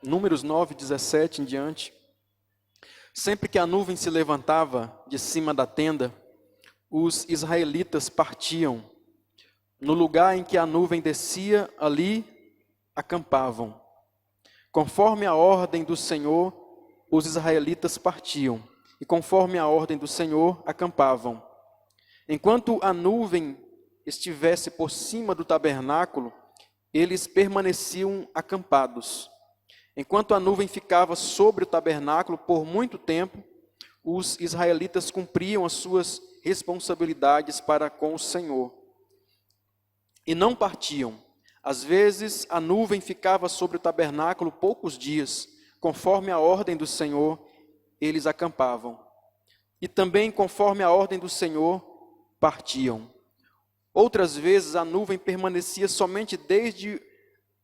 Números 9, 17 em diante. Sempre que a nuvem se levantava de cima da tenda, os israelitas partiam. No lugar em que a nuvem descia, ali acampavam. Conforme a ordem do Senhor, os israelitas partiam, e conforme a ordem do Senhor, acampavam. Enquanto a nuvem estivesse por cima do tabernáculo, eles permaneciam acampados. Enquanto a nuvem ficava sobre o tabernáculo por muito tempo, os israelitas cumpriam as suas responsabilidades para com o Senhor. E não partiam. Às vezes a nuvem ficava sobre o tabernáculo poucos dias, conforme a ordem do Senhor, eles acampavam. E também conforme a ordem do Senhor, partiam. Outras vezes a nuvem permanecia somente desde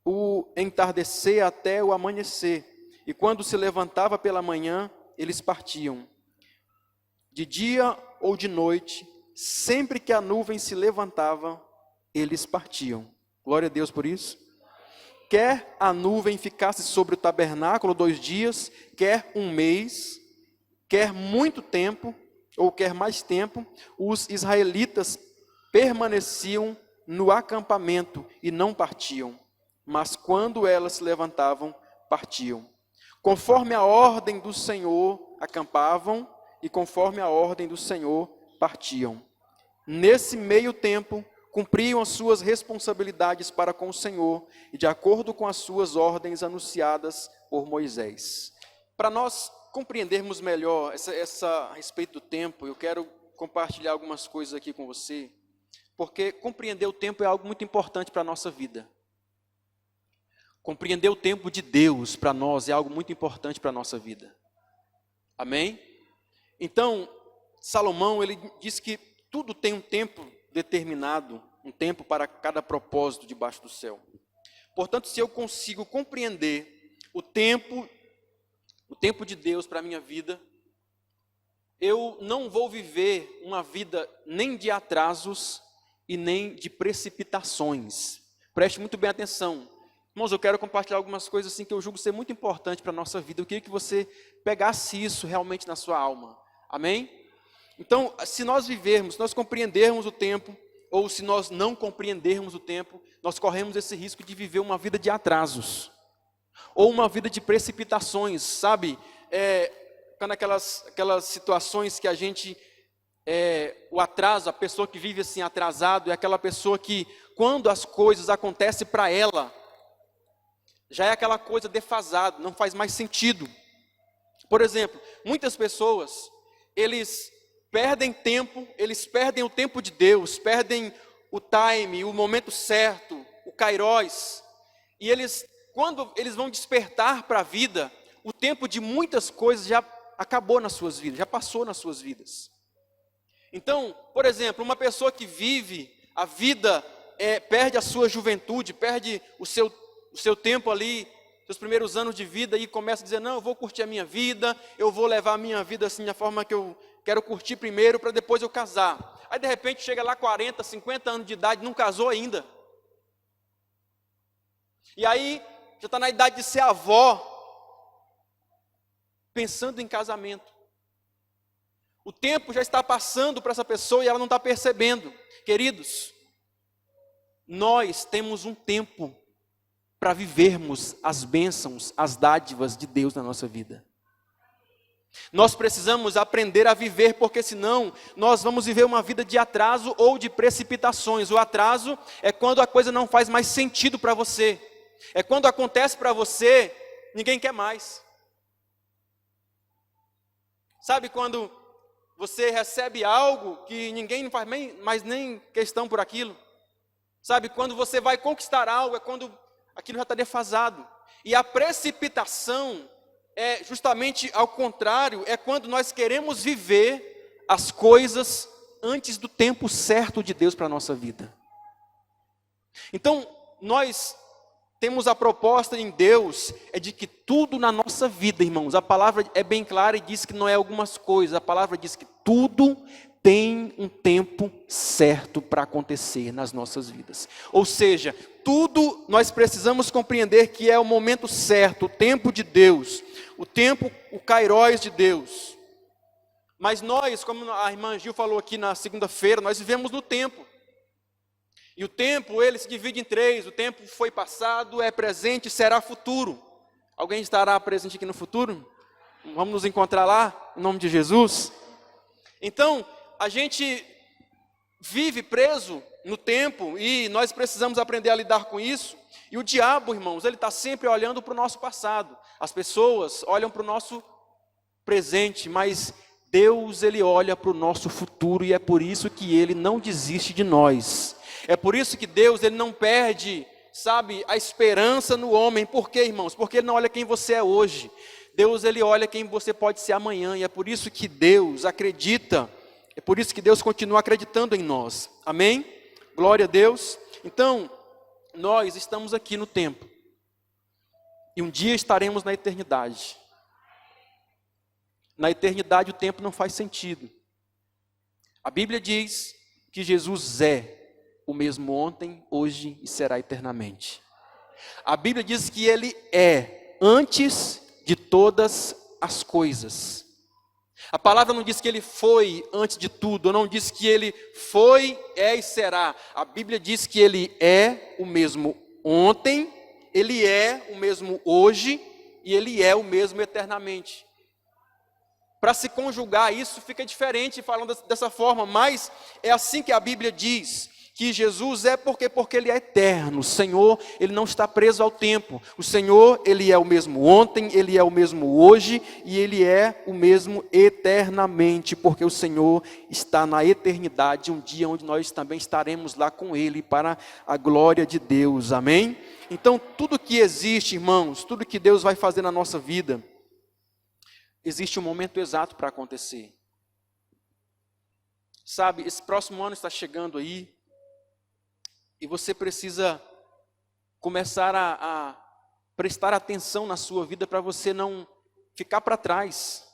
o entardecer até o amanhecer, e quando se levantava pela manhã, eles partiam. De dia ou de noite, sempre que a nuvem se levantava, eles partiam. Glória a Deus por isso. Quer a nuvem ficasse sobre o tabernáculo 2 dias, quer um mês, quer muito tempo, ou quer mais tempo, os israelitas permaneciam no acampamento e não partiam. Mas quando elas se levantavam, partiam. Conforme a ordem do Senhor, acampavam, e conforme a ordem do Senhor, partiam. Nesse meio tempo, cumpriam as suas responsabilidades para com o Senhor, e de acordo com as suas ordens anunciadas por Moisés. Para nós compreendermos melhor a respeito do tempo, eu quero compartilhar algumas coisas aqui com você, porque compreender o tempo é algo muito importante para a nossa vida. Compreender o tempo de Deus para nós é algo muito importante para a nossa vida. Amém? Então, Salomão, ele diz que tudo tem um tempo determinado, um tempo para cada propósito debaixo do céu. Portanto, se eu consigo compreender o tempo de Deus para a minha vida, eu não vou viver uma vida nem de atrasos e nem de precipitações. Preste muito bem atenção. Irmãos, eu quero compartilhar algumas coisas assim que eu julgo ser muito importante para a nossa vida. Eu queria que você pegasse isso realmente na sua alma. Amém? Então, se nós vivermos, se nós compreendermos o tempo, ou se nós não compreendermos o tempo, nós corremos esse risco de viver uma vida de atrasos, ou uma vida de precipitações, sabe? Quando aquelas situações que a gente, o atraso, a pessoa que vive assim atrasado, é aquela pessoa que, quando as coisas acontecem para ela, já é aquela coisa defasada, não faz mais sentido. Por exemplo, muitas pessoas, eles perdem tempo, eles perdem o tempo de Deus, perdem o time, o momento certo, o kairos, e quando eles vão despertar para a vida, o tempo de muitas coisas já acabou nas suas vidas, já passou nas suas vidas. Então, por exemplo, uma pessoa que vive a vida, perde a sua juventude, perde o seu tempo ali, seus primeiros anos de vida, e começa a dizer, não, eu vou curtir a minha vida, eu vou levar a minha vida assim, da forma que eu quero curtir primeiro, para depois eu casar. Aí de repente chega lá 40, 50 anos de idade, não casou ainda. E aí, já está na idade de ser avó, pensando em casamento. O tempo já está passando para essa pessoa e ela não está percebendo. Queridos, nós temos um tempo para vivermos as bênçãos, as dádivas de Deus na nossa vida. Nós precisamos aprender a viver, porque senão nós vamos viver uma vida de atraso ou de precipitações. O atraso é quando a coisa não faz mais sentido para você. É quando acontece para você, ninguém quer mais. Sabe quando você recebe algo que ninguém faz mais nem questão por aquilo? Sabe, quando você vai conquistar algo, é quando aquilo já está defasado. E a precipitação é justamente ao contrário, é quando nós queremos viver as coisas antes do tempo certo de Deus para a nossa vida. Então, nós temos a proposta em Deus, é de que tudo na nossa vida, irmãos, a palavra é bem clara e diz que não é algumas coisas, a palavra diz que tudo tem um tempo certo para acontecer nas nossas vidas. Ou seja, tudo nós precisamos compreender que é o momento certo, o tempo de Deus, o tempo, o kairos de Deus. Mas nós, como a irmã Gil falou aqui na segunda-feira, nós vivemos no tempo. E o tempo, ele se divide em três. O tempo foi passado, é presente e será futuro. Alguém estará presente aqui no futuro? Vamos nos encontrar lá, em nome de Jesus? Então, a gente vive preso no tempo e nós precisamos aprender a lidar com isso. E o diabo, irmãos, ele está sempre olhando para o nosso passado. As pessoas olham para o nosso presente, mas Deus, ele olha para o nosso futuro e é por isso que ele não desiste de nós. É por isso que Deus, ele não perde, sabe, a esperança no homem. Por quê, irmãos? Porque ele não olha quem você é hoje. Deus, ele olha quem você pode ser amanhã. E é por isso que Deus acredita, é por isso que Deus continua acreditando em nós. Amém? Glória a Deus. Então, nós estamos aqui no tempo. E um dia estaremos na eternidade. Na eternidade o tempo não faz sentido. A Bíblia diz que Jesus é o mesmo ontem, hoje e será eternamente. A Bíblia diz que ele é antes de todas as coisas. A palavra não diz que ele foi antes de tudo, não diz que ele foi, é e será. A Bíblia diz que ele é o mesmo ontem, ele é o mesmo hoje e ele é o mesmo eternamente. Para se conjugar isso fica diferente falando dessa forma, mas é assim que a Bíblia diz que Jesus é porque ele é eterno. O Senhor, ele não está preso ao tempo. O Senhor, ele é o mesmo ontem, ele é o mesmo hoje e ele é o mesmo eternamente, porque o Senhor está na eternidade, um dia onde nós também estaremos lá com ele para a glória de Deus. Amém? Então, tudo que existe, irmãos, tudo que Deus vai fazer na nossa vida, existe um momento exato para acontecer. Sabe, esse próximo ano está chegando aí, e você precisa começar a prestar atenção na sua vida para você não ficar para trás.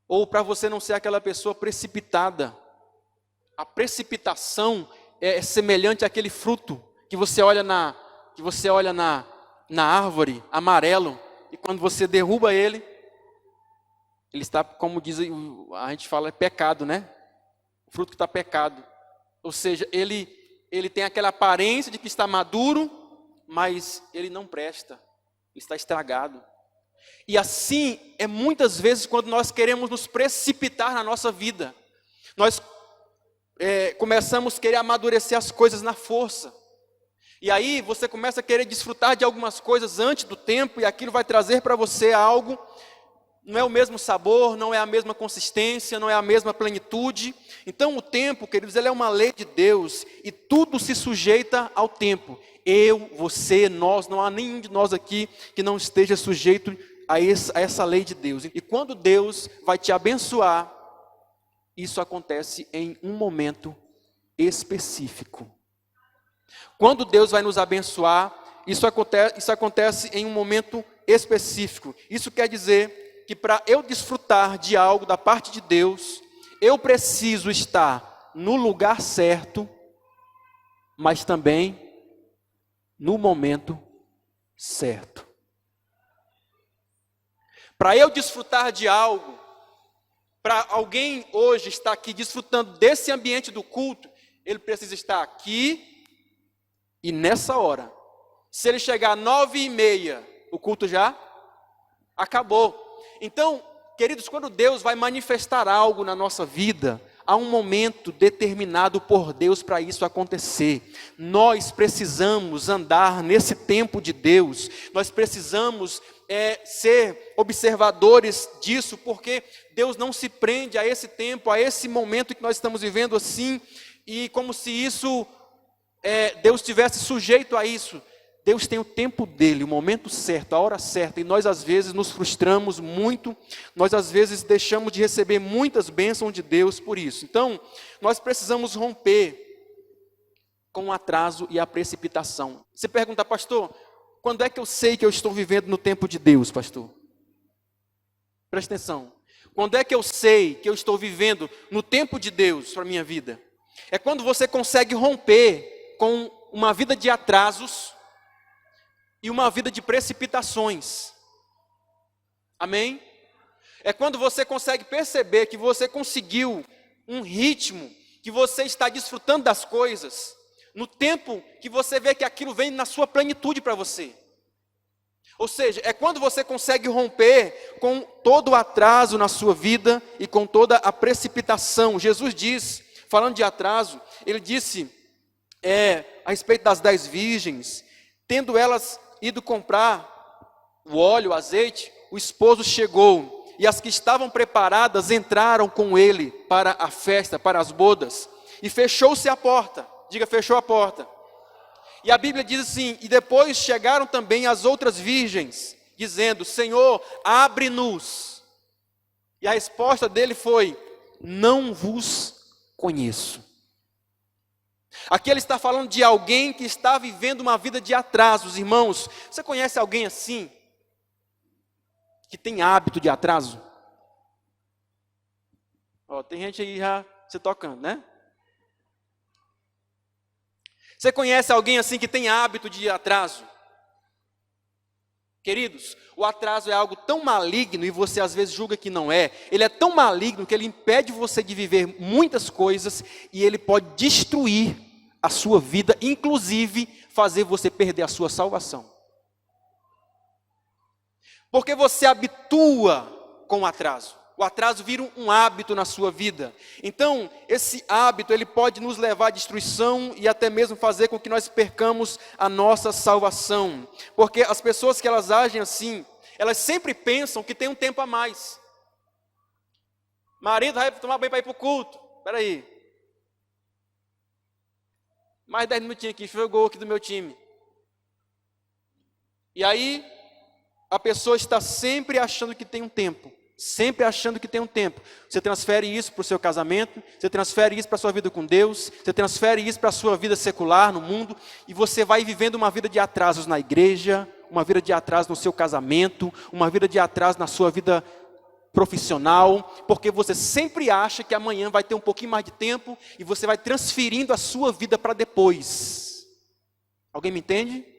Ou para você não ser aquela pessoa precipitada. A precipitação é semelhante àquele fruto que você olha na árvore, amarelo, e quando você derruba ele está, como diz, a gente fala, é pecado, né? O fruto que está pecado. Ou seja, ele tem aquela aparência de que está maduro, mas ele não presta, está estragado. E assim é muitas vezes quando nós queremos nos precipitar na nossa vida. Nós começamos a querer amadurecer as coisas na força. E aí você começa a querer desfrutar de algumas coisas antes do tempo, e aquilo vai trazer para você algo, não é o mesmo sabor, não é a mesma consistência, não é a mesma plenitude. Então o tempo, queridos, ele é uma lei de Deus, e tudo se sujeita ao tempo. Eu, você, nós, não há nenhum de nós aqui que não esteja sujeito a essa lei de Deus. E quando Deus vai te abençoar, isso acontece em um momento específico. Quando Deus vai nos abençoar, isso acontece em um momento específico. Isso quer dizer que para eu desfrutar de algo da parte de Deus, eu preciso estar no lugar certo, mas também no momento certo. Para eu desfrutar de algo, para alguém hoje estar aqui desfrutando desse ambiente do culto, ele precisa estar aqui e nessa hora. Se ele chegar às 9h30, o culto já acabou. Então, queridos, quando Deus vai manifestar algo na nossa vida, há um momento determinado por Deus para isso acontecer. Nós precisamos andar nesse tempo de Deus, nós precisamos ser observadores disso, porque Deus não se prende a esse tempo, a esse momento que nós estamos vivendo assim, e como se isso, Deus estivesse sujeito a isso. Deus tem o tempo dele, o momento certo, a hora certa, e nós às vezes nos frustramos muito, nós às vezes deixamos de receber muitas bênçãos de Deus por isso. Então, nós precisamos romper com o atraso e a precipitação. Você pergunta, pastor, quando é que eu sei que eu estou vivendo no tempo de Deus, pastor? Presta atenção. Quando é que eu sei que eu estou vivendo no tempo de Deus para a minha vida? É quando você consegue romper com uma vida de atrasos e uma vida de precipitações. Amém? É quando você consegue perceber que você conseguiu um ritmo, que você está desfrutando das coisas, no tempo que você vê que aquilo vem na sua plenitude para você. Ou seja, é quando você consegue romper com todo o atraso na sua vida e com toda a precipitação. Jesus diz, falando de atraso, ele disse a respeito das 10 virgens, tendo elas ido comprar o óleo, o azeite, o esposo chegou, e as que estavam preparadas entraram com ele para a festa, para as bodas, e fechou-se a porta. Diga, fechou a porta. E a Bíblia diz assim, e depois chegaram também as outras virgens, dizendo, Senhor, abre-nos. E a resposta dele foi, não vos conheço. Aqui ele está falando de alguém que está vivendo uma vida de atrasos, irmãos. Você conhece alguém assim? Que tem hábito de atraso? Tem gente aí já se tocando, né? Você conhece alguém assim que tem hábito de atraso? Queridos, o atraso é algo tão maligno e você às vezes julga que não é. Ele é tão maligno que ele impede você de viver muitas coisas e ele pode destruir a sua vida, inclusive fazer você perder a sua salvação. Porque você habitua com o atraso. O atraso vira um hábito na sua vida. Então, esse hábito, ele pode nos levar à destruição e até mesmo fazer com que nós percamos a nossa salvação. Porque as pessoas que elas agem assim, elas sempre pensam que tem um tempo a mais. Marido vai tomar banho para ir para o culto. Espera aí. Mais 10 minutinhos aqui, foi o gol aqui do meu time. E aí, a pessoa está sempre achando que tem um tempo. Sempre achando que tem um tempo. Você transfere isso para o seu casamento, você transfere isso para a sua vida com Deus, você transfere isso para a sua vida secular no mundo, e você vai vivendo uma vida de atrasos na igreja, uma vida de atraso no seu casamento, uma vida de atraso na sua vida profissional, porque você sempre acha que amanhã vai ter um pouquinho mais de tempo, e você vai transferindo a sua vida para depois. Alguém me entende?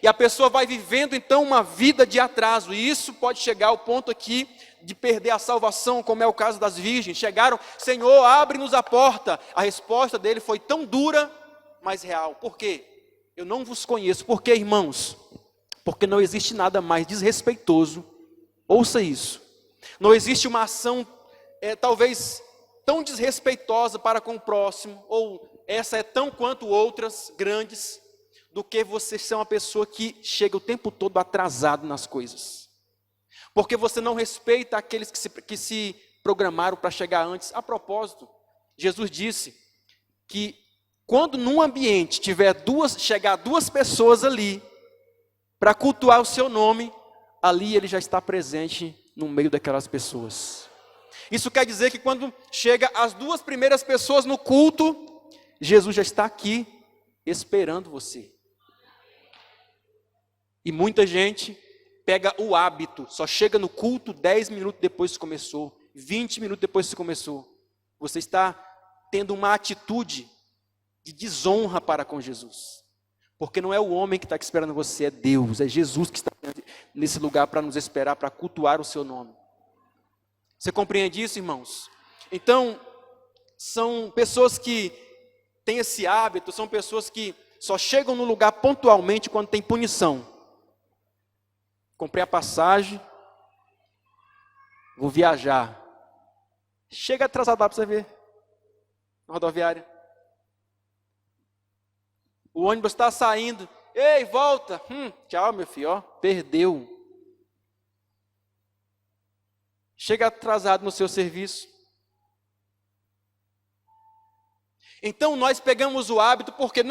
E a pessoa vai vivendo então uma vida de atraso, e isso pode chegar ao ponto aqui de perder a salvação, como é o caso das virgens. Chegaram, Senhor, abre-nos a porta. A resposta dele foi tão dura, mas real. Por quê? Eu não vos conheço. Por quê, irmãos? Porque não existe nada mais desrespeitoso, ouça isso, não existe uma ação talvez tão desrespeitosa para com o próximo, ou essa é tão quanto outras grandes, do que você ser uma pessoa que chega o tempo todo atrasado nas coisas. Porque você não respeita aqueles que se programaram para chegar antes. A propósito, Jesus disse que quando num ambiente chegar duas pessoas ali, para cultuar o seu nome, ali ele já está presente no meio daquelas pessoas. Isso quer dizer que quando chega as duas primeiras pessoas no culto, Jesus já está aqui, esperando você. E muita gente pega o hábito, só chega no culto 10 minutos depois que começou, 20 minutos depois que começou. Você está tendo uma atitude de desonra para com Jesus. Porque não é o homem que está esperando você, é Deus, é Jesus que está nesse lugar para nos esperar, para cultuar o seu nome. Você compreende isso, irmãos? Então, são pessoas que têm esse hábito, são pessoas que só chegam no lugar pontualmente quando tem punição. Comprei a passagem, vou viajar. Chega atrasado lá para você ver, na rodoviária. O ônibus está saindo. Ei, volta. Tchau, meu filho, ó, perdeu. Chega atrasado no seu serviço. Então nós pegamos o hábito, porque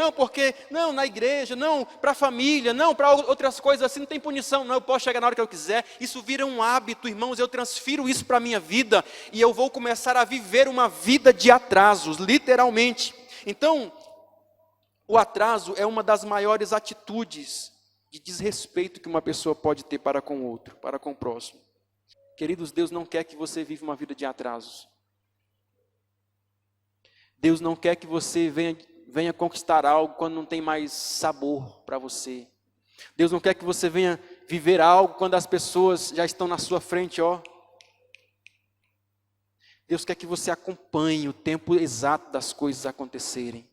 não, na igreja, não, para a família, não, para outras coisas assim, não tem punição, não, eu posso chegar na hora que eu quiser. Isso vira um hábito, irmãos, eu transfiro isso para a minha vida, e eu vou começar a viver uma vida de atrasos, literalmente. Então, o atraso é uma das maiores atitudes de desrespeito que uma pessoa pode ter para com o outro, para com o próximo. Queridos, Deus não quer que você viva uma vida de atrasos. Deus não quer que você venha conquistar algo quando não tem mais sabor para você. Deus não quer que você venha viver algo quando as pessoas já estão na sua frente, ó. Deus quer que você acompanhe o tempo exato das coisas acontecerem.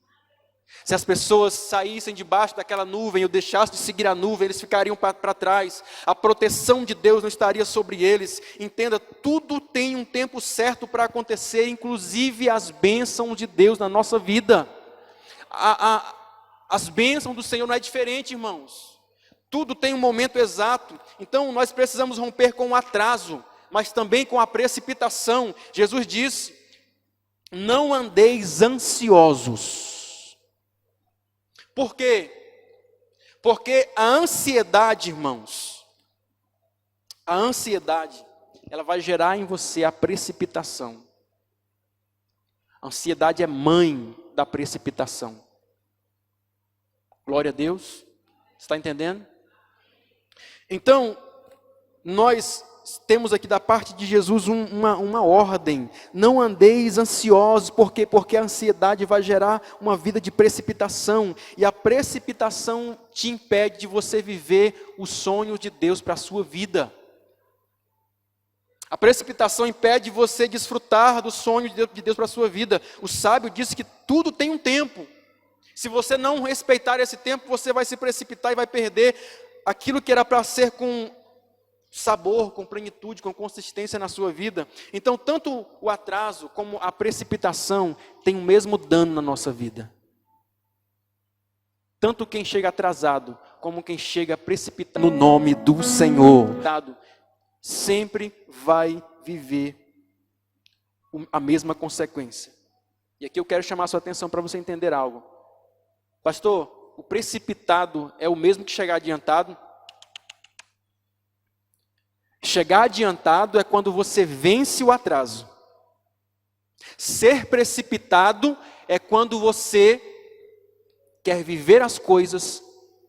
Se as pessoas saíssem debaixo daquela nuvem ou deixassem de seguir a nuvem, eles ficariam para trás. A proteção de Deus não estaria sobre eles. Entenda, tudo tem um tempo certo para acontecer, inclusive as bênçãos de Deus na nossa vida. As bênçãos do Senhor não é diferente, irmãos. Tudo tem um momento exato. Então nós precisamos romper com o atraso, mas também com a precipitação. Jesus disse: não andeis ansiosos. Por quê? Porque a ansiedade, irmãos, a ansiedade, ela vai gerar em você a precipitação. A ansiedade é mãe da precipitação. Glória a Deus. Está entendendo? Então, nós temos aqui da parte de Jesus uma ordem: não andeis ansiosos, porque a ansiedade vai gerar uma vida de precipitação, e a precipitação te impede de você viver os sonhos de Deus para a sua vida. A precipitação impede você desfrutar do sonho de Deus para a sua vida. O sábio disse que tudo tem um tempo. Se você não respeitar esse tempo, você vai se precipitar e vai perder aquilo que era para ser com sabor, com plenitude, com consistência na sua vida. Então, tanto o atraso como a precipitação tem o mesmo dano na nossa vida. Tanto quem chega atrasado, como quem chega precipitado, no nome do Senhor, sempre vai viver a mesma consequência. E aqui eu quero chamar a sua atenção para você entender algo. Pastor, o precipitado é o mesmo que chegar adiantado? Chegar adiantado é quando você vence o atraso. Ser precipitado é quando você quer viver as coisas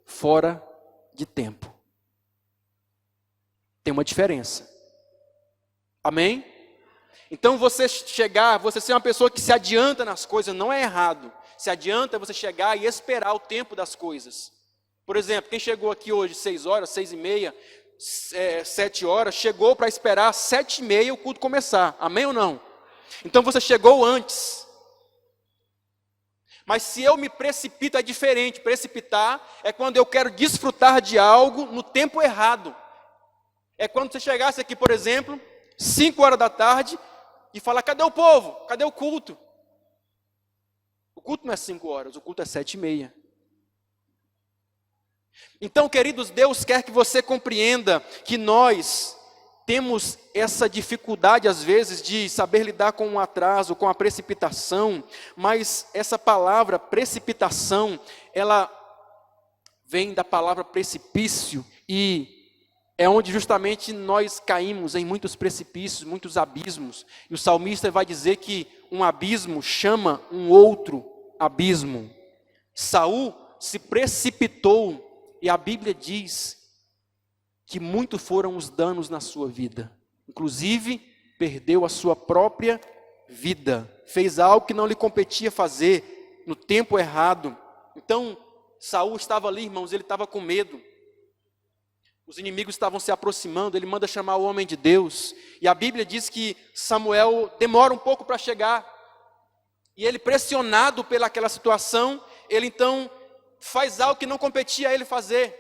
fora de tempo. Tem uma diferença. Amém? Então você ser uma pessoa que se adianta nas coisas não é errado. Se adianta é você chegar e esperar o tempo das coisas. Por exemplo, quem chegou aqui hoje 6 horas, 6:30, 7 horas, chegou para esperar 7:30 o culto começar. Amém ou não? Então você chegou antes. Mas se eu me precipito é diferente. Precipitar é quando eu quero desfrutar de algo no tempo errado. É quando você chegasse aqui, por exemplo, 5 horas da tarde e falar: cadê o povo? Cadê o culto? O culto não é 5 horas, o culto é 7:30. Então, queridos, Deus quer que você compreenda que nós temos essa dificuldade, às vezes, de saber lidar com o atraso, com a precipitação, mas essa palavra precipitação, ela vem da palavra precipício, e é onde justamente nós caímos em muitos precipícios, muitos abismos, e o salmista vai dizer que um abismo chama um outro abismo. Saul se precipitou, e a Bíblia diz que muitos foram os danos na sua vida. Inclusive, perdeu a sua própria vida. Fez algo que não lhe competia fazer, no tempo errado. Então, Saul estava ali, irmãos, ele estava com medo. Os inimigos estavam se aproximando, ele manda chamar o homem de Deus. E a Bíblia diz que Samuel demora um pouco para chegar. E ele, pressionado pelaquela situação, ele então faz algo que não competia a ele fazer.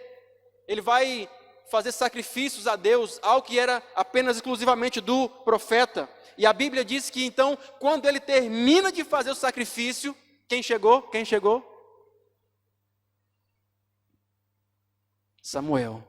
Ele vai fazer sacrifícios a Deus, algo que era apenas exclusivamente do profeta. E a Bíblia diz que então, quando ele termina de fazer o sacrifício, quem chegou? Quem chegou? Samuel.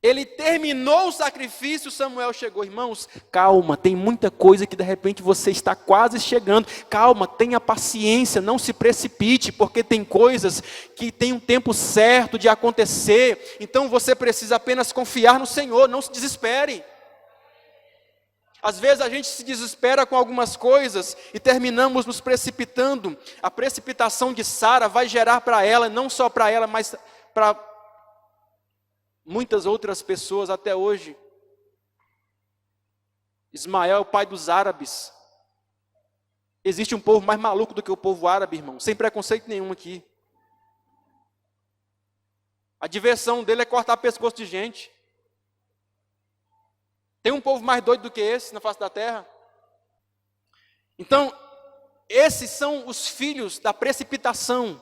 Ele terminou o sacrifício, Samuel chegou. Irmãos, calma, tem muita coisa que de repente você está quase chegando. Calma, tenha paciência, não se precipite, porque tem coisas que tem um tempo certo de acontecer. Então você precisa apenas confiar no Senhor, não se desespere. Às vezes a gente se desespera com algumas coisas e terminamos nos precipitando. A precipitação de Sara vai gerar para ela, não só para ela, mas para muitas outras pessoas até hoje, Ismael é o pai dos árabes. Existe um povo mais maluco do que o povo árabe, irmão, sem preconceito nenhum aqui. A diversão dele é cortar pescoço de gente. Tem um povo mais doido do que esse na face da terra? Então, esses são os filhos da precipitação.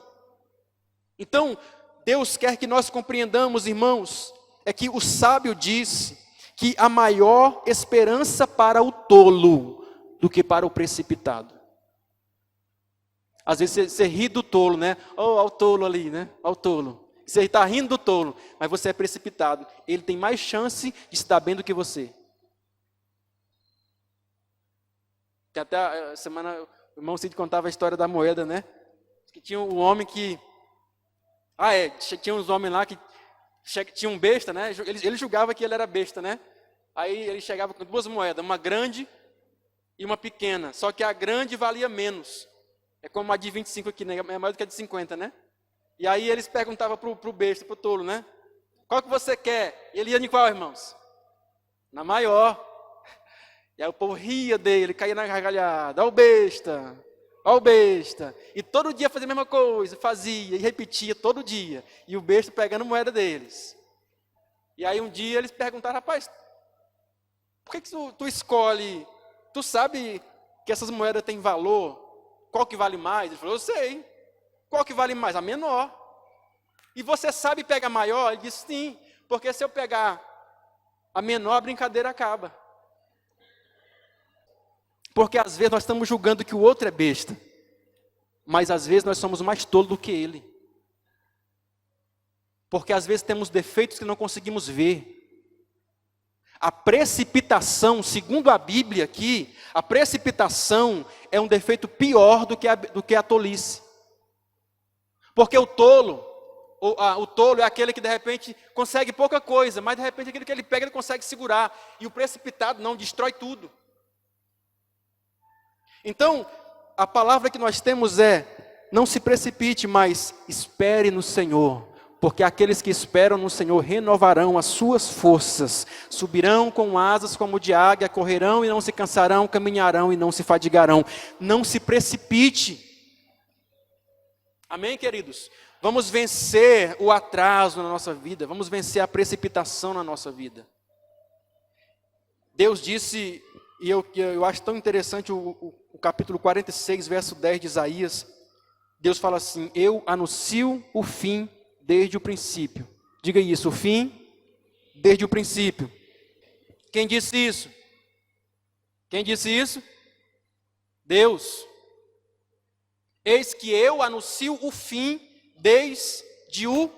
Então, Deus quer que nós compreendamos, irmãos, é que o sábio disse que há maior esperança para o tolo do que para o precipitado. Às vezes você ri do tolo, né? Oh, ao tolo ali, né? Ao tolo. Você está rindo do tolo, mas você é precipitado. Ele tem mais chance de se dar bem do que você. Que até a semana o irmão Cid contava a história da moeda, né? Que tinha um homem que... tinha uns homens lá que tinha um besta, né? Ele julgava que ele era besta, né? Aí ele chegava com duas moedas, uma grande e uma pequena. Só que a grande valia menos. É como a de 25 aqui, né? É maior do que a de 50, né? E aí eles perguntavam pro besta, pro tolo, né? Qual que você quer? Ele ia em qual, irmãos? Na maior. E aí o povo ria dele, caía na gargalhada. Ó o besta, ó o besta. E todo dia fazia a mesma coisa, fazia e repetia todo dia. E o besta pegando moeda deles. E aí um dia eles perguntaram, rapaz, por que tu escolhe, tu sabe que essas moedas têm valor? Qual que vale mais? Ele falou, eu sei. Qual que vale mais? A menor. E você sabe pegar a maior? Ele disse, sim, porque se eu pegar a menor, a brincadeira acaba. Porque às vezes nós estamos julgando que o outro é besta, mas às vezes nós somos mais tolos do que ele. Porque às vezes temos defeitos que não conseguimos ver. A precipitação, segundo a Bíblia aqui, a precipitação é um defeito pior do que a tolice. Porque o tolo é aquele que de repente consegue pouca coisa, mas de repente aquilo que ele pega ele consegue segurar. E o precipitado não, destrói tudo. Então, a palavra que nós temos é, não se precipite, mas espere no Senhor. Porque aqueles que esperam no Senhor renovarão as suas forças, subirão com asas como de águia, correrão e não se cansarão, caminharão e não se fadigarão. Não se precipite. Amém, queridos? Vamos vencer o atraso na nossa vida, vamos vencer a precipitação na nossa vida. Deus disse, e eu acho tão interessante o capítulo 46, verso 10 de Isaías, Deus fala assim, eu anuncio o fim desde o princípio. Diga isso, o fim desde o princípio. Quem disse isso? Quem disse isso? Deus. Eis que eu anuncio o fim desde o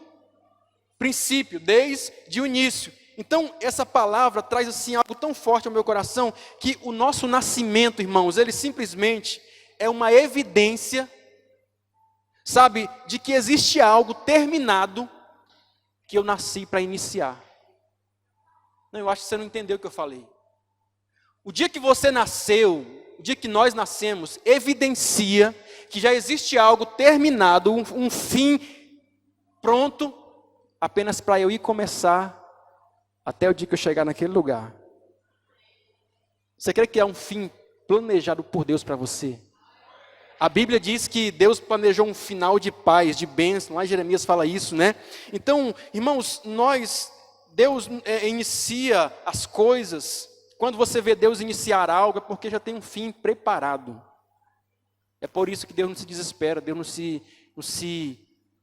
princípio, desde o início. Então, essa palavra traz assim algo tão forte ao meu coração, que o nosso nascimento, irmãos, ele simplesmente é uma evidência, sabe, de que existe algo terminado que eu nasci para iniciar. Não, eu acho que você não entendeu o que eu falei. O dia que você nasceu, o dia que nós nascemos, evidencia que já existe algo terminado, um fim pronto, apenas para eu ir começar até o dia que eu chegar naquele lugar. Você crê que é um fim planejado por Deus para você? A Bíblia diz que Deus planejou um final de paz, de bênção. Lá Jeremias fala isso, né? Então, irmãos, Deus inicia as coisas. Quando você vê Deus iniciar algo, é porque já tem um fim preparado. É por isso que Deus não se desespera, Deus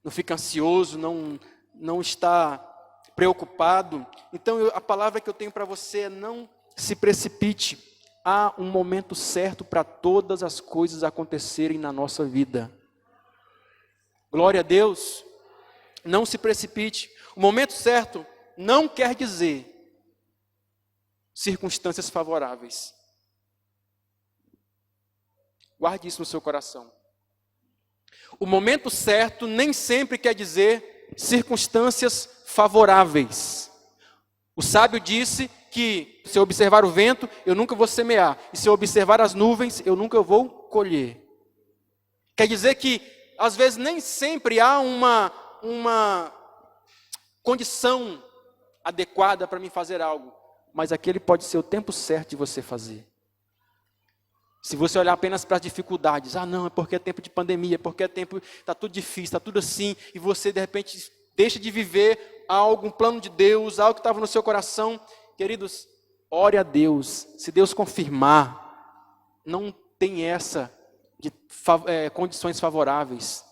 não fica ansioso, não está preocupado. Então, a palavra que eu tenho para você é não se precipite. Há um momento certo para todas as coisas acontecerem na nossa vida. Glória a Deus. Não se precipite. O momento certo não quer dizer circunstâncias favoráveis. Guarde isso no seu coração. O momento certo nem sempre quer dizer circunstâncias favoráveis. O sábio disse que se eu observar o vento, eu nunca vou semear. E se eu observar as nuvens, eu nunca vou colher. Quer dizer que, às vezes, nem sempre há uma condição adequada para mim fazer algo. mas aquele pode ser o tempo certo de você fazer. Se você olhar apenas para as dificuldades, não, é porque é tempo de pandemia, é porque é tempo, está tudo difícil, está tudo assim, e você de repente deixa de viver algo, um plano de Deus, algo que estava no seu coração. Queridos, ore a Deus. Se Deus confirmar, não tem essa de condições favoráveis.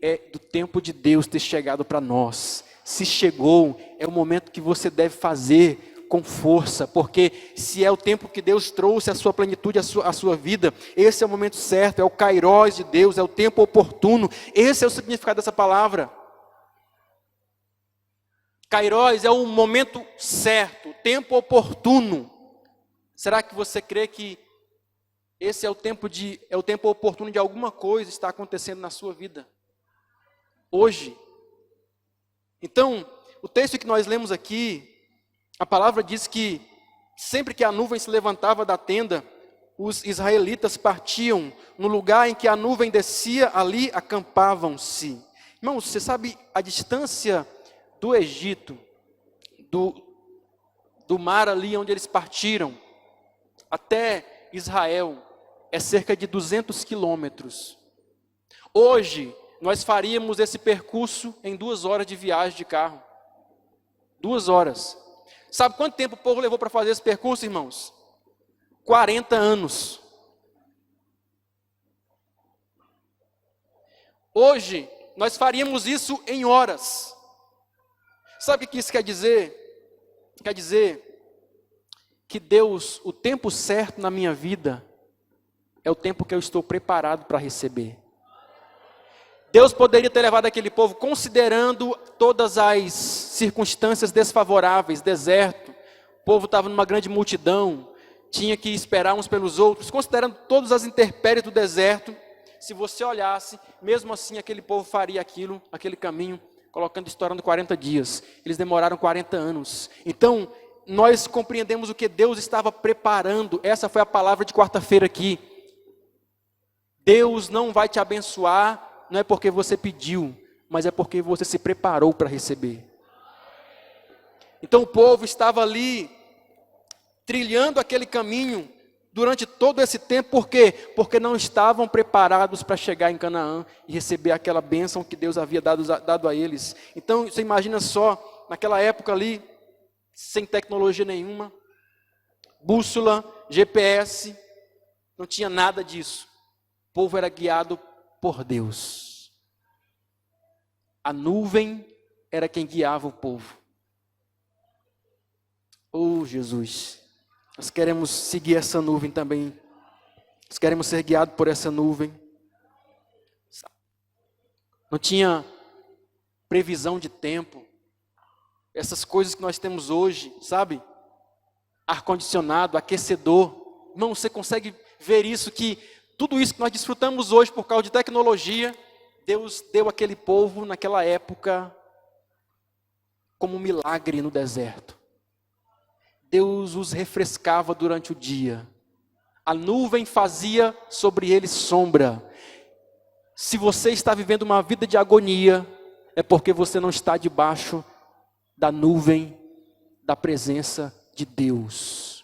É do tempo de Deus ter chegado para nós. Se chegou, é o momento que você deve fazer com força, porque se é o tempo que Deus trouxe a sua plenitude, a sua vida, esse é o momento certo, é o kairós de Deus, é o tempo oportuno. Esse é o significado dessa palavra. Kairós é o momento certo, o tempo oportuno. Será que você crê que esse é o tempo oportuno de alguma coisa está acontecendo na sua vida? Hoje. Então, o texto que nós lemos aqui, a palavra diz que sempre que a nuvem se levantava da tenda, os israelitas partiam no lugar em que a nuvem descia, ali acampavam-se. Irmãos, você sabe a distância do Egito, do mar ali onde eles partiram, até Israel, é cerca de 200 quilômetros. Hoje, nós faríamos esse percurso em 2 horas de viagem de carro. 2 horas. Sabe quanto tempo o povo levou para fazer esse percurso, irmãos? 40 anos. Hoje, nós faríamos isso em horas. Sabe o que isso quer dizer? Quer dizer que Deus, o tempo certo na minha vida, é o tempo que eu estou preparado para receber. Deus poderia ter levado aquele povo, considerando todas as circunstâncias desfavoráveis, deserto, o povo estava numa grande multidão, tinha que esperar uns pelos outros, considerando todas as intempéries do deserto. Se você olhasse, mesmo assim aquele povo faria aquele caminho, estourando 40 dias. Eles demoraram 40 anos. Então, nós compreendemos o que Deus estava preparando. Essa foi a palavra de quarta-feira aqui. Deus não vai te abençoar, não é porque você pediu, mas é porque você se preparou para receber. Então o povo estava ali, trilhando aquele caminho, durante todo esse tempo. Por quê? Porque não estavam preparados para chegar em Canaã e receber aquela bênção que Deus havia dado a eles. Então você imagina só, naquela época ali, sem tecnologia nenhuma, bússola, GPS, não tinha nada disso. O povo era guiado por Deus. A nuvem era quem guiava o povo. Oh, Jesus, nós queremos seguir essa nuvem também. Nós queremos ser guiados por essa nuvem. Não tinha previsão de tempo. Essas coisas que nós temos hoje, sabe? Ar-condicionado, aquecedor. Irmão, você consegue ver isso, que tudo isso que nós desfrutamos hoje por causa de tecnologia, Deus deu àquele povo naquela época como um milagre no deserto. Deus os refrescava durante o dia. A nuvem fazia sobre eles sombra. Se você está vivendo uma vida de agonia, é porque você não está debaixo da nuvem da presença de Deus.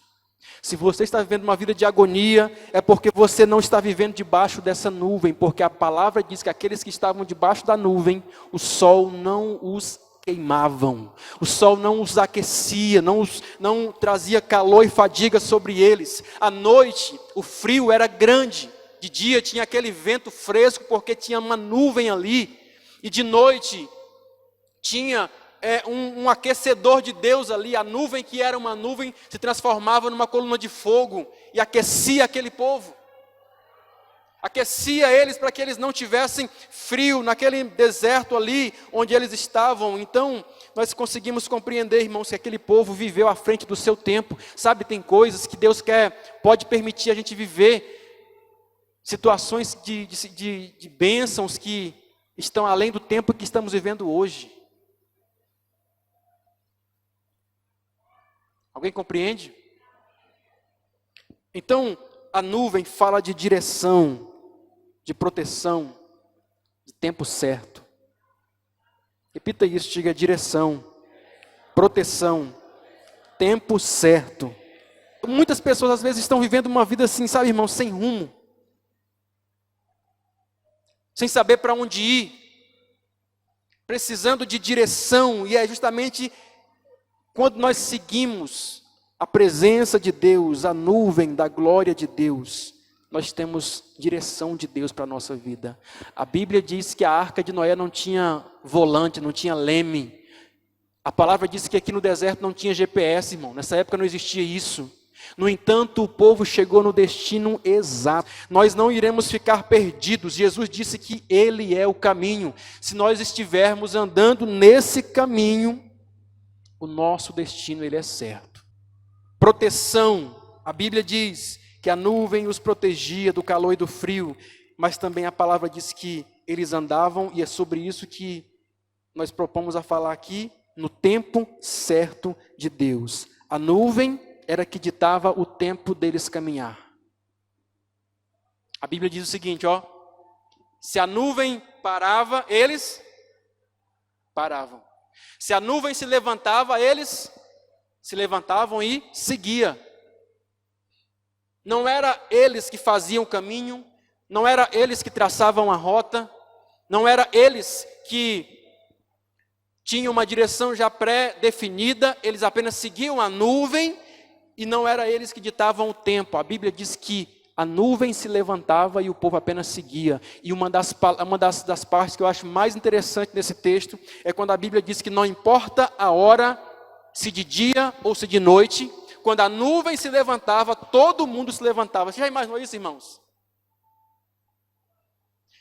Se você está vivendo uma vida de agonia, é porque você não está vivendo debaixo dessa nuvem, porque a palavra diz que aqueles que estavam debaixo da nuvem, o sol não os queimavam, o sol não os aquecia, não trazia calor e fadiga sobre eles. À noite, o frio era grande, de dia tinha aquele vento fresco, porque tinha uma nuvem ali, e de noite tinha um aquecedor de Deus ali. A nuvem, que era uma nuvem, se transformava numa coluna de fogo e aquecia aquele povo. Aquecia eles para que eles não tivessem frio naquele deserto ali onde eles estavam. Então, nós conseguimos compreender, irmãos, que aquele povo viveu à frente do seu tempo. Sabe, tem coisas que Deus pode permitir a gente viver, situações de bênçãos que estão além do tempo que estamos vivendo hoje. Alguém compreende? Então, a nuvem fala de direção, de proteção, de tempo certo. Repita isso, diga: direção, proteção tempo certo. Muitas pessoas às vezes estão vivendo uma vida assim, sabe, irmão, sem rumo. Sem saber para onde ir. Precisando de direção. E é justamente quando nós seguimos a presença de Deus, a nuvem da glória de Deus, nós temos direção de Deus para a nossa vida. A Bíblia diz que a arca de Noé não tinha volante, não tinha leme. A palavra diz que aqui no deserto não tinha GPS, irmão. Nessa época não existia isso. No entanto, o povo chegou no destino exato. Nós não iremos ficar perdidos. Jesus disse que Ele é o caminho. Se nós estivermos andando nesse caminho, o nosso destino ele é certo. Proteção. A Bíblia diz que a nuvem os protegia do calor e do frio, mas também a palavra diz que eles andavam, e é sobre isso que nós propomos a falar aqui, no tempo certo de Deus. A nuvem era que ditava o tempo deles caminhar. A Bíblia diz o seguinte, ó: se a nuvem parava, eles paravam. Se a nuvem se levantava, eles se levantavam e seguia. Não era eles que faziam o caminho, não era eles que traçavam a rota, não era eles que tinham uma direção já pré-definida, eles apenas seguiam a nuvem e não era eles que ditavam o tempo. A Bíblia diz que a nuvem se levantava e o povo apenas seguia. E uma das partes que eu acho mais interessante nesse texto é quando a Bíblia diz que não importa a hora, se de dia ou se de noite, quando a nuvem se levantava, todo mundo se levantava. Você já imaginou isso, irmãos?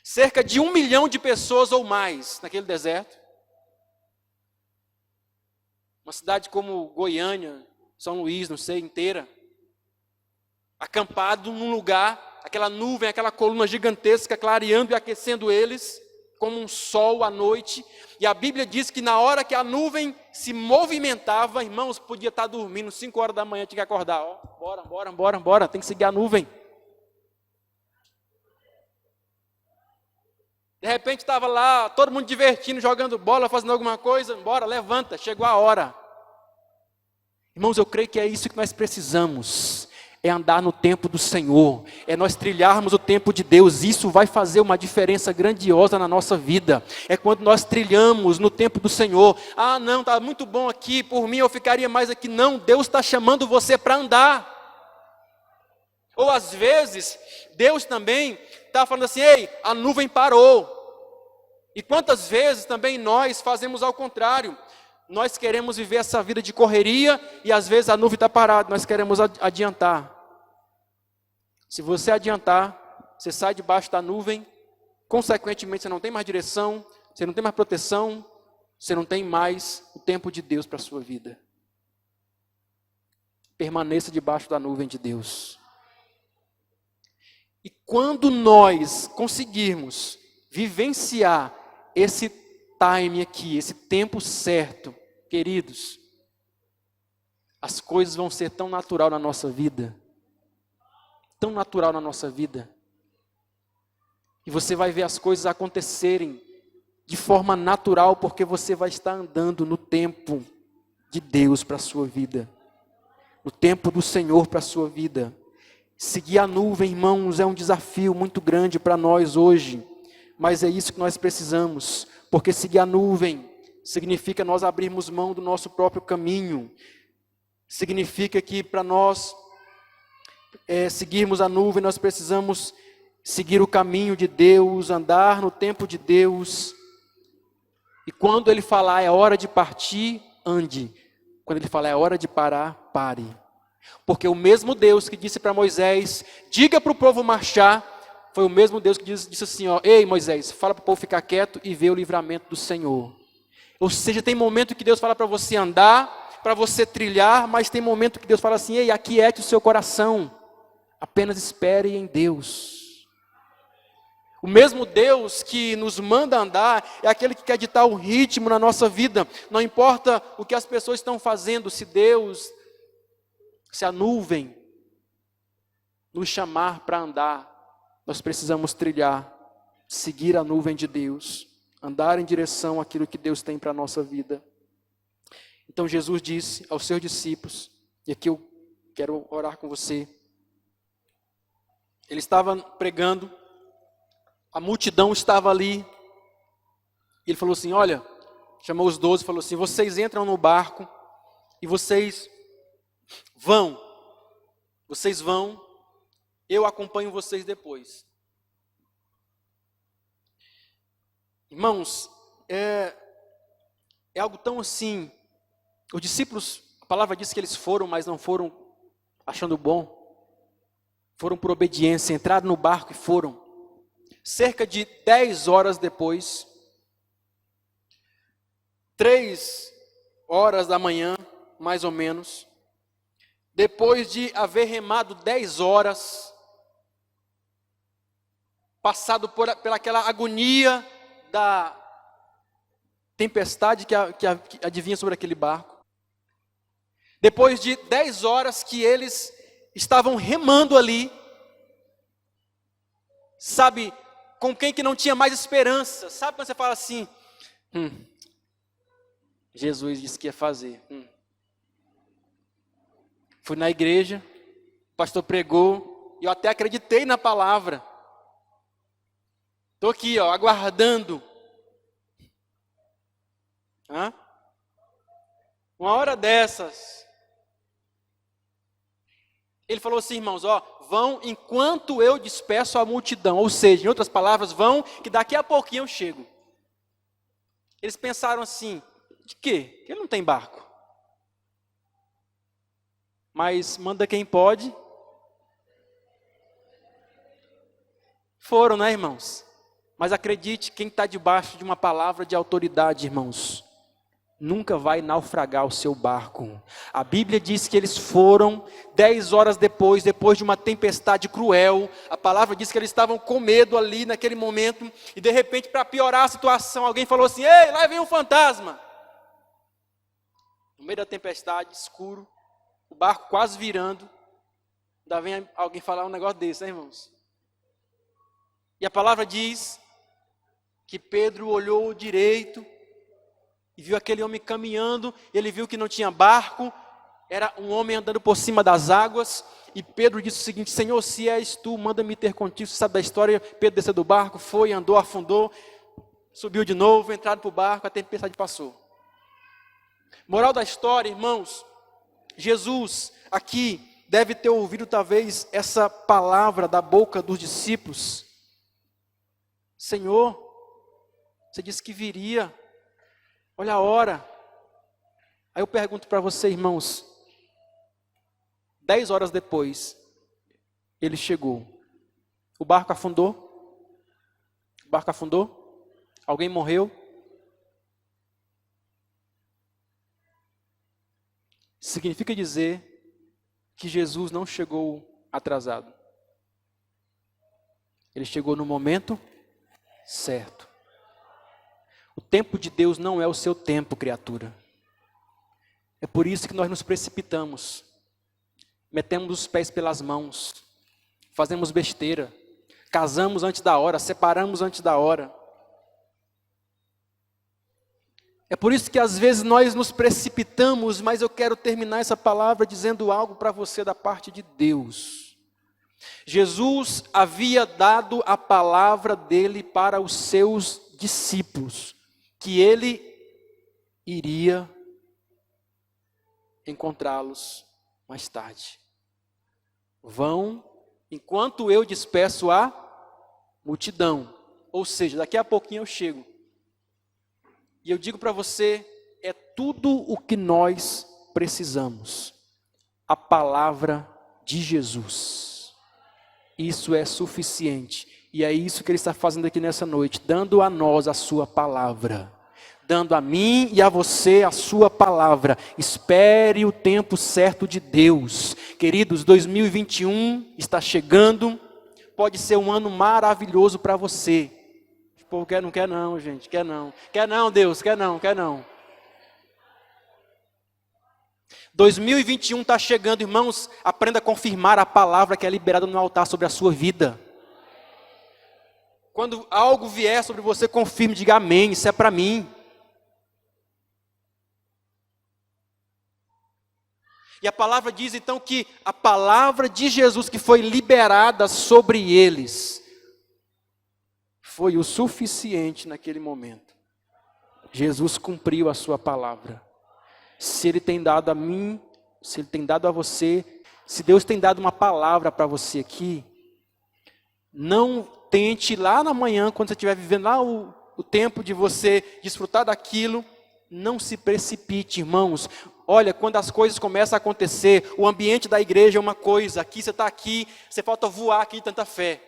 Cerca de 1 milhão de pessoas ou mais naquele deserto. Uma cidade como Goiânia, São Luís, não sei, inteira. Acampado num lugar, aquela nuvem, aquela coluna gigantesca, clareando e aquecendo eles, como um sol à noite. E a Bíblia diz que na hora que a nuvem se movimentava, irmãos, podia estar dormindo, 5 horas da manhã, tinha que acordar. Ó, bora, tem que seguir a nuvem. De repente estava lá, todo mundo divertindo, jogando bola, fazendo alguma coisa. Bora, levanta, chegou a hora. Irmãos, eu creio que é isso que nós precisamos. É andar no tempo do Senhor. É nós trilharmos o tempo de Deus. Isso vai fazer uma diferença grandiosa na nossa vida. É quando nós trilhamos no tempo do Senhor. Ah, não, está muito bom aqui, por mim eu ficaria mais aqui. Não, Deus está chamando você para andar. Ou às vezes, Deus também está falando assim, ei, a nuvem parou. E quantas vezes também nós fazemos ao contrário. Nós queremos viver essa vida de correria e às vezes a nuvem está parada, nós queremos adiantar. Se você adiantar, você sai debaixo da nuvem, consequentemente você não tem mais direção, você não tem mais proteção, você não tem mais o tempo de Deus para a sua vida. Permaneça debaixo da nuvem de Deus. E quando nós conseguirmos vivenciar esse time aqui, esse tempo certo, queridos, as coisas vão ser tão natural na nossa vida, tão natural na nossa vida, e você vai ver as coisas acontecerem de forma natural, porque você vai estar andando no tempo de Deus para a sua vida, no tempo do Senhor para a sua vida. Seguir a nuvem, irmãos, é um desafio muito grande para nós hoje, mas é isso que nós precisamos, porque seguir a nuvem significa nós abrirmos mão do nosso próprio caminho, significa que para nós seguirmos a nuvem, nós precisamos seguir o caminho de Deus, andar no tempo de Deus, e quando Ele falar é hora de partir, ande, quando Ele falar é hora de parar, pare, porque o mesmo Deus que disse para Moisés, diga para o povo marchar, foi o mesmo Deus que disse assim, ó, ei Moisés, fala para o povo ficar quieto e ver o livramento do Senhor. Ou seja, tem momento que Deus fala para você andar, para você trilhar, mas tem momento que Deus fala assim, ei, aquiete o seu coração, apenas espere em Deus. O mesmo Deus que nos manda andar, é aquele que quer ditar o ritmo na nossa vida, não importa o que as pessoas estão fazendo, se a nuvem nos chamar para andar, nós precisamos trilhar, seguir a nuvem de Deus, andar em direção àquilo que Deus tem para a nossa vida. Então Jesus disse aos seus discípulos, e aqui eu quero orar com você. Ele estava pregando, a multidão estava ali. Ele falou assim, olha, chamou os 12 e falou assim, vocês entram no barco e vocês vão, eu acompanho vocês depois. Irmãos, é algo tão assim, os discípulos, a palavra diz que eles foram, mas não foram achando bom, foram por obediência, entraram no barco e foram. Cerca de 10 horas depois, 3 horas da manhã, mais ou menos, depois de haver remado 10 horas, passado por aquela agonia da tempestade que adivinha sobre aquele barco, depois de 10 horas que eles estavam remando ali, sabe, com quem que não tinha mais esperança, sabe quando você fala assim, Jesus disse que ia fazer, fui na igreja, o pastor pregou, e eu até acreditei na palavra, estou aqui, aguardando, uma hora dessas, ele falou assim, irmãos, vão enquanto eu despeço a multidão, ou seja, em outras palavras, vão, que daqui a pouquinho eu chego. Eles pensaram assim, de quê? Ele não tem barco. Mas manda quem pode. Foram, né, irmãos? Mas acredite, quem está debaixo de uma palavra de autoridade, irmãos, nunca vai naufragar o seu barco. A Bíblia diz que eles foram 10 horas depois de uma tempestade cruel. A palavra diz que eles estavam com medo ali naquele momento. E de repente, para piorar a situação, alguém falou assim, ei, lá vem um fantasma. No meio da tempestade, escuro, o barco quase virando. Ainda vem alguém falar um negócio desse, né, irmãos? E a palavra diz que Pedro olhou direito e viu aquele homem caminhando, ele viu que não tinha barco, era um homem andando por cima das águas, e Pedro disse o seguinte, Senhor, se és tu, manda-me ter contigo. Você sabe da história? Pedro desceu do barco, foi, andou, afundou, subiu de novo, entraram para o barco, a tempestade passou. Moral da história, irmãos, Jesus aqui deve ter ouvido talvez essa palavra da boca dos discípulos. Senhor, você disse que viria, olha a hora. Aí eu pergunto para você, irmãos, 10 horas depois, ele chegou. O barco afundou? O barco afundou? Alguém morreu? Significa dizer que Jesus não chegou atrasado. Ele chegou no momento certo. O tempo de Deus não é o seu tempo, criatura. É por isso que nós nos precipitamos, metemos os pés pelas mãos, fazemos besteira, casamos antes da hora, separamos antes da hora. É por isso que às vezes nós nos precipitamos, mas eu quero terminar essa palavra dizendo algo para você da parte de Deus. Jesus havia dado a palavra dele para os seus discípulos, que ele iria encontrá-los mais tarde. Vão, enquanto eu despeço a multidão. Ou seja, daqui a pouquinho eu chego. E eu digo para você, é tudo o que nós precisamos. A palavra de Jesus. Isso é suficiente. E é isso que ele está fazendo aqui nessa noite, dando a nós a sua palavra. Dando a mim e a você a sua palavra. Espere o tempo certo de Deus. Queridos, 2021 está chegando. Pode ser um ano maravilhoso para você. O povo não quer não, gente. Quer não. Quer não, Deus. Quer não, quer não. 2021 está chegando, irmãos. Aprenda a confirmar a palavra que é liberada no altar sobre a sua vida. Quando algo vier sobre você, confirme, diga amém, isso é para mim. E a palavra diz então que a palavra de Jesus que foi liberada sobre eles foi o suficiente naquele momento. Jesus cumpriu a sua palavra. Se Ele tem dado a mim, se Ele tem dado a você, se Deus tem dado uma palavra para você aqui, não tente lá na manhã, quando você estiver vivendo lá o tempo de você desfrutar daquilo, não se precipite, irmãos. Olha, quando as coisas começam a acontecer, o ambiente da igreja é uma coisa, aqui você está aqui, você falta voar aqui de tanta fé.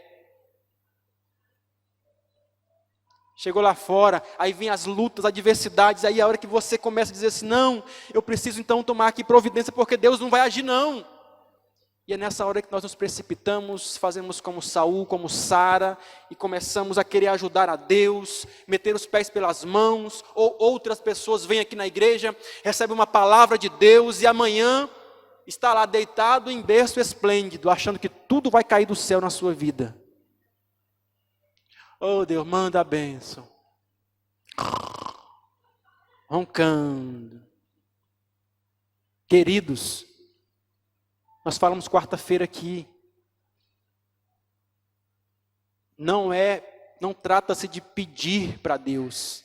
Chegou lá fora, aí vem as lutas, adversidades, aí a hora que você começa a dizer assim, não, eu preciso então tomar aqui providência, porque Deus não vai agir não. E é nessa hora que nós nos precipitamos, fazemos como Saul, como Sara, e começamos a querer ajudar a Deus, meter os pés pelas mãos, ou outras pessoas vêm aqui na igreja, recebem uma palavra de Deus, e amanhã está lá deitado em berço esplêndido, achando que tudo vai cair do céu na sua vida. Oh Deus, manda a bênção. Roncando. Queridos, nós falamos quarta-feira aqui. Não trata-se de pedir para Deus.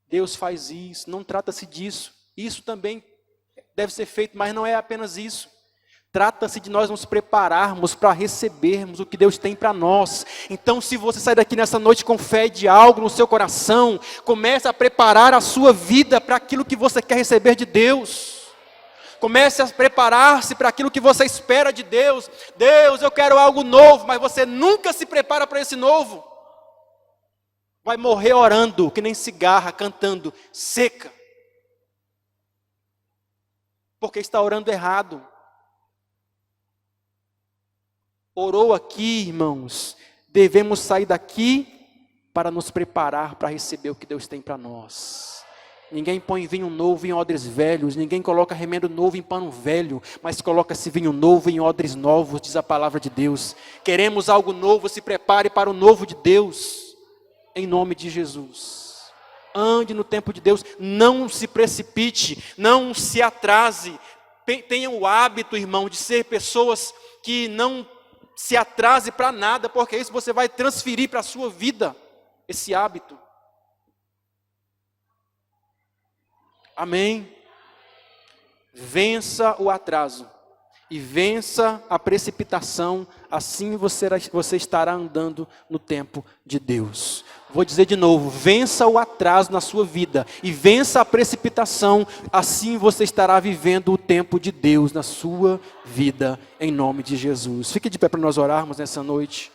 Deus faz isso, não trata-se disso. Isso também deve ser feito, mas não é apenas isso. Trata-se de nós nos prepararmos para recebermos o que Deus tem para nós. Então, se você sair daqui nessa noite com fé de algo no seu coração, comece a preparar a sua vida para aquilo que você quer receber de Deus. Comece a preparar-se para aquilo que você espera de Deus. Deus, eu quero algo novo, mas você nunca se prepara para esse novo. Vai morrer orando, que nem cigarra, cantando, seca. Porque está orando errado. Orou aqui, irmãos, devemos sair daqui para nos preparar para receber o que Deus tem para nós. Ninguém põe vinho novo em odres velhos, ninguém coloca remendo novo em pano velho, mas coloca-se vinho novo em odres novos, diz a palavra de Deus. Queremos algo novo, se prepare para o novo de Deus, em nome de Jesus. Ande no tempo de Deus, não se precipite, não se atrase. Tenha o hábito, irmão, de ser pessoas que não se atrase para nada, porque isso você vai transferir para a sua vida, esse hábito. Amém? Vença o atraso e vença a precipitação, assim você estará andando no tempo de Deus. Vou dizer de novo, vença o atraso na sua vida e vença a precipitação, assim você estará vivendo o tempo de Deus na sua vida, em nome de Jesus. Fique de pé para nós orarmos nessa noite.